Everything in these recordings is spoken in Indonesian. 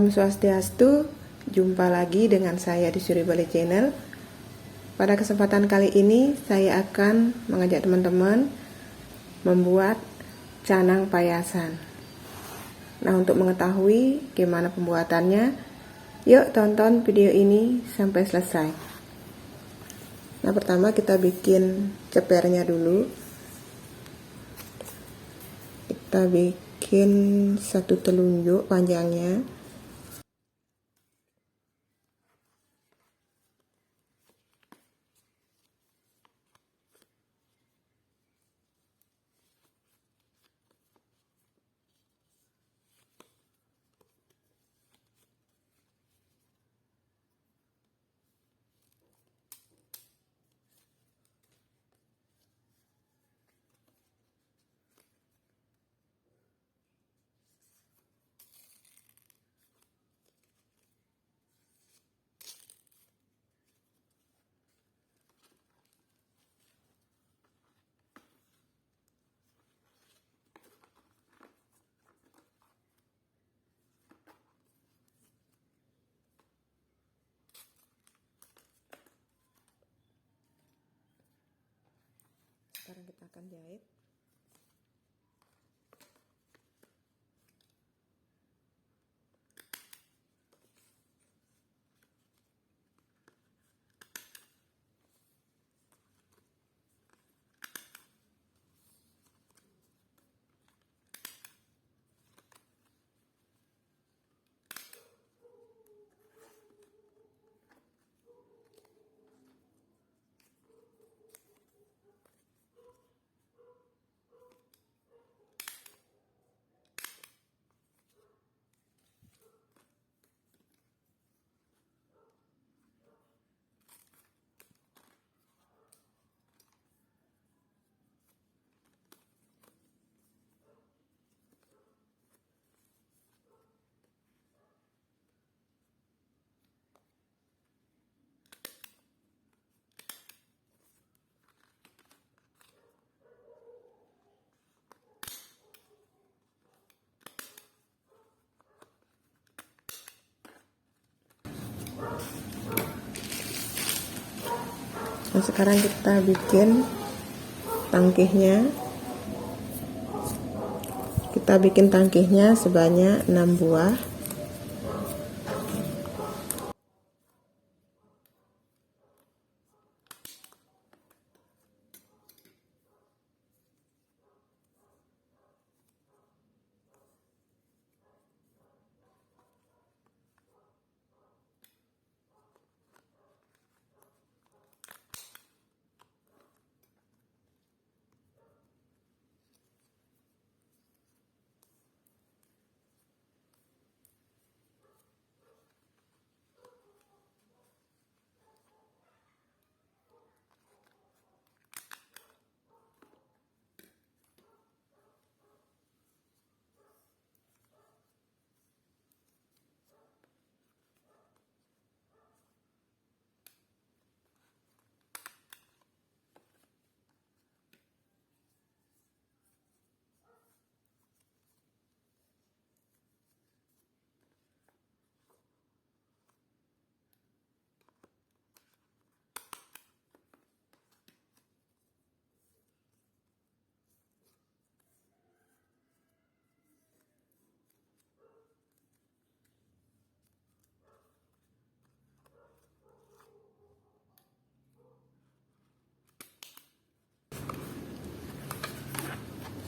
Om Swastiastu, jumpa lagi dengan saya di Suri Bali Channel. Pada kesempatan kali ini saya akan mengajak teman-teman membuat canang payasan. Nah, untuk mengetahui gimana pembuatannya, yuk tonton video ini sampai selesai. Nah, pertama kita bikin cepernya dulu. Kita bikin 1 telunjuk panjangnya. Sekarang kita akan jahit. Nah, sekarang kita bikin tangkihnya. Kita bikin tangkihnya sebanyak 6 buah.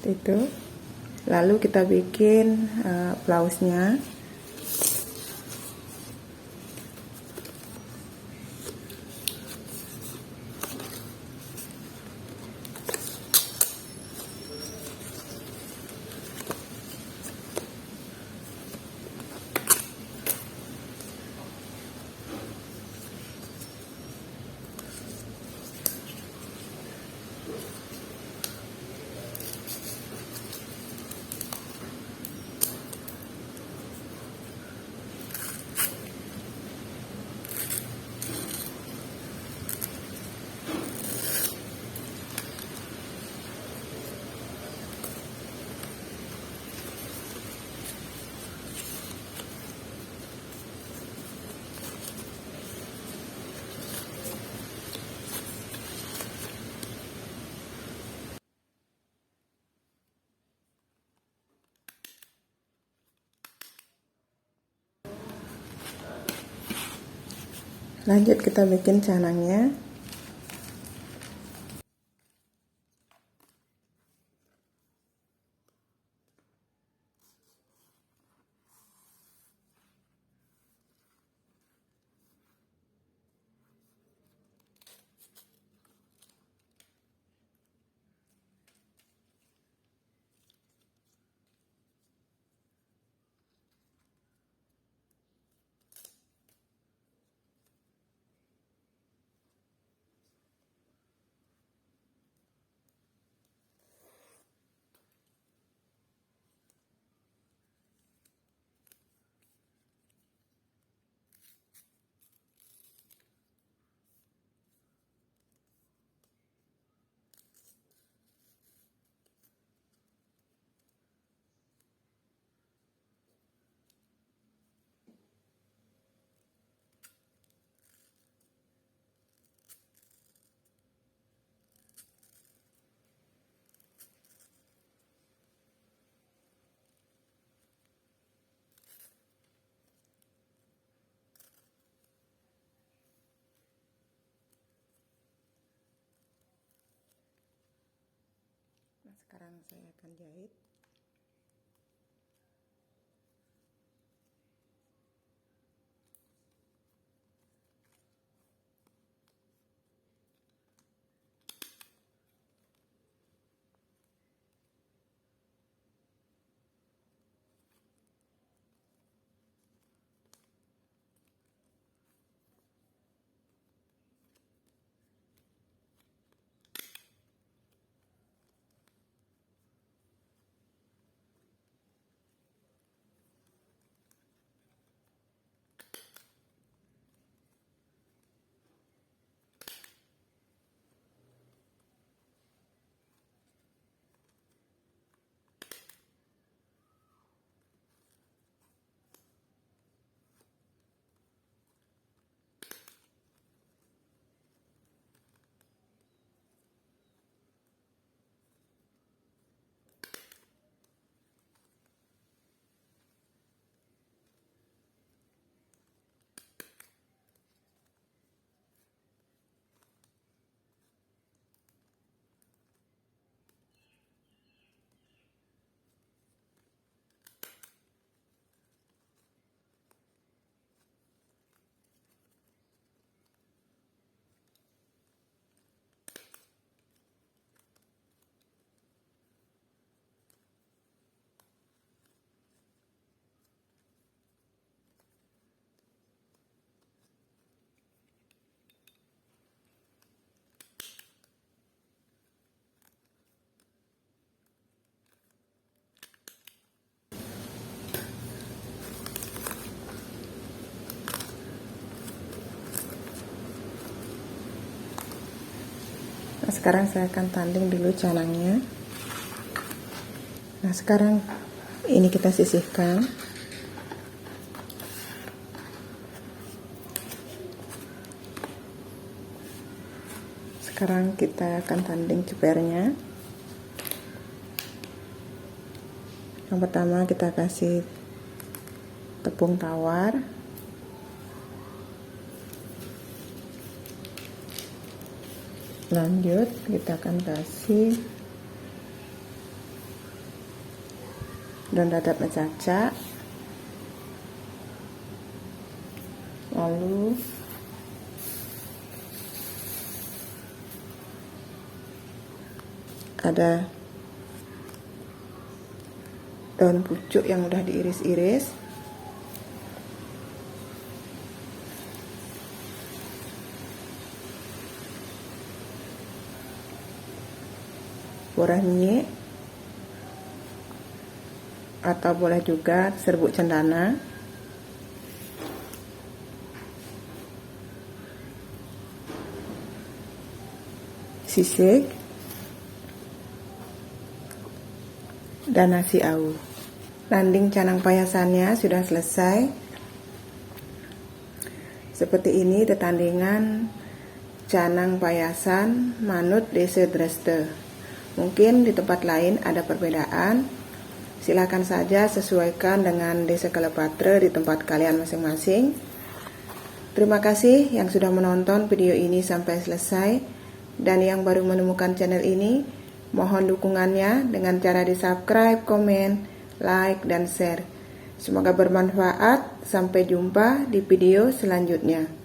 Itu lalu kita bikin blausnya. Lanjut kita bikin canangnya. Nah, sekarang saya akan jahit. Nah, sekarang saya akan tanding dulu canangnya. Nah, sekarang ini kita sisihkan. Sekarang kita akan tanding cepernya. Yang pertama kita kasih tepung tawar. Lanjut kita akan kasih daun dadap mencaca, lalu ada daun pucuk yang udah diiris-iris, boreh nyie, atau boleh juga serbuk cendana, sisik, dan nasi au. Landing canang payasannya sudah selesai. Seperti ini tetandingan canang payasan manut desa Dresde. Mungkin di tempat lain ada perbedaan. Silakan saja sesuaikan dengan desa Kalepatre di tempat kalian masing-masing. Terima kasih yang sudah menonton video ini sampai selesai, dan yang baru menemukan channel ini, mohon dukungannya dengan cara di subscribe, komen, like, dan share. Semoga bermanfaat. Sampai jumpa di video selanjutnya.